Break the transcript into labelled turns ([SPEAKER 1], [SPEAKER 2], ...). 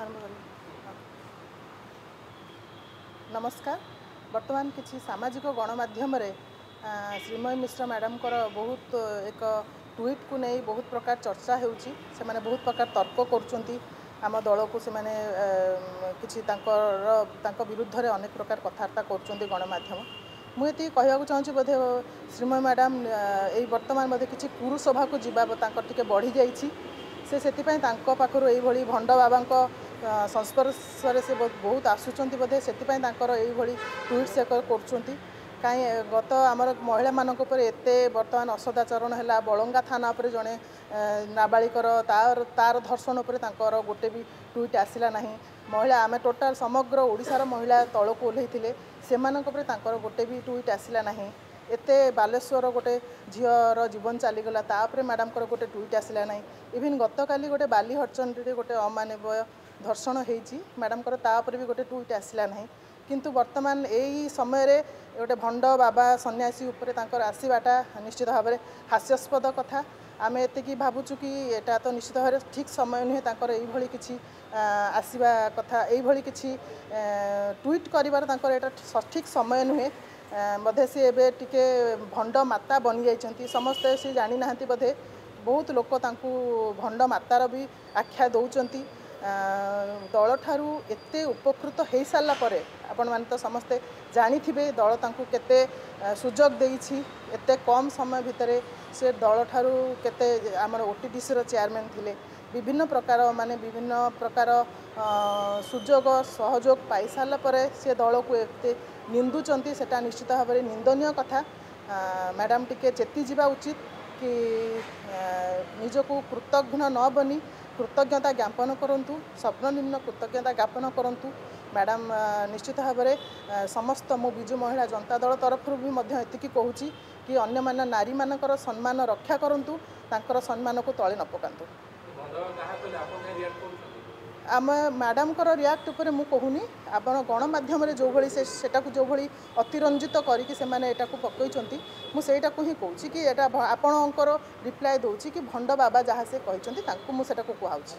[SPEAKER 1] आरंभ करें। नमस्कार। वर्तमान किसी सामाजिक गणमाध्यम श्रीमयी मिश्र मैडम बहुत एक ट्वीट को नहीं बहुत प्रकार चर्चा होउची से माने बहुत प्रकार तर्क करुँच आम दल को से माने किसी विरुद्ध रे अनेक प्रकार कथबार्ता करुँच गणमाध्यम मुझे कहवाक चाहूँगी बोधे श्रीमयी मैडम यही वर्तमान बोधे किसी पुरुष सभा को जावा टे बढ़ी जाइए से पाखर यही भंड बाबा संस्पर्श से बहुत आसुँच बोधे से ट्वीट से कर कहीं गत आमर महिला मानक एत बर्तमान असदाचरण है बलंगा थाना पर जड़े नाबालिकर तार धर्षण पर गोटे भी ट्वीट आसला ना महिला आम टोटाल समग्र ओडिशार महिला तल को ओह्लैथिले से गोटे भी ट्वीट आसला ना एते बालेश्वर गोटे झीर जीवन चलीगला तापर मैडम गोटे ट्वीट आसला ना इवन गत काली गोटे बाली हरचंडी गोटे अमानवीय धर्षण होती मैडम तापर भी गोटे ट्वीट आसला ना किंतु वर्तमान यही समय रे गोटे भंड बाबा सन्यासी उपर आसवाटा निश्चित भाव में हास्यास्पद कथा आम एति भावुँ कि यहाँ तो निश्चित भाव ठीक समय नुहे यही किसी आसवा कथा यही किसी ट्वीट कर सठिक समय नुहे बोधे सी एबे टिके भंड माता बनी जाइछंती समस्ते सी जानी नाहंती बोधे बहुत लोक तांकू भंड मातार भी आख्या दौरान दल ठारू एते उपकृत हो सारा पर आपण माने तो समस्ते जानी थे दल तांकू केते सुजोग देइछि एते कम समय भितर से दल ठारू केते आमर ओटीडीसी रो चेयरमैन थिले विभिन्न प्रकार माने विभिन्न प्रकार सुजोग सहयोग पाई सारा पर से दल को एते निंदुचंती सेटा निश्चित भाव में निंदनीय कथा मैडम टिके चेती जीवा उचित कि निजको कृतज्ञ न बनी कृतज्ञता ज्ञापन करंतु स्वप्ननिम्न कृतज्ञता ज्ञापन करंतु मैडम निश्चित भाव में समस्त मो बिजु महिला जनता दल तरफ भी एतिकी कहूँ कि अन्य मान नारी मानकर सम्मान रक्षा करंतु तांकर सम्मान को तले न पकांतु आम मैडम रियाक्ट उपर मु कहूनी आप गणमाध्यम जो भली सेटा जो भली अतिरंजित करके पकईचंती मुझेटा ही कहूँ कि एटा आपणकर रिप्लाय दूची कि भंड बाबा जहाँ से कहते मुझे कहूँ आज्ञा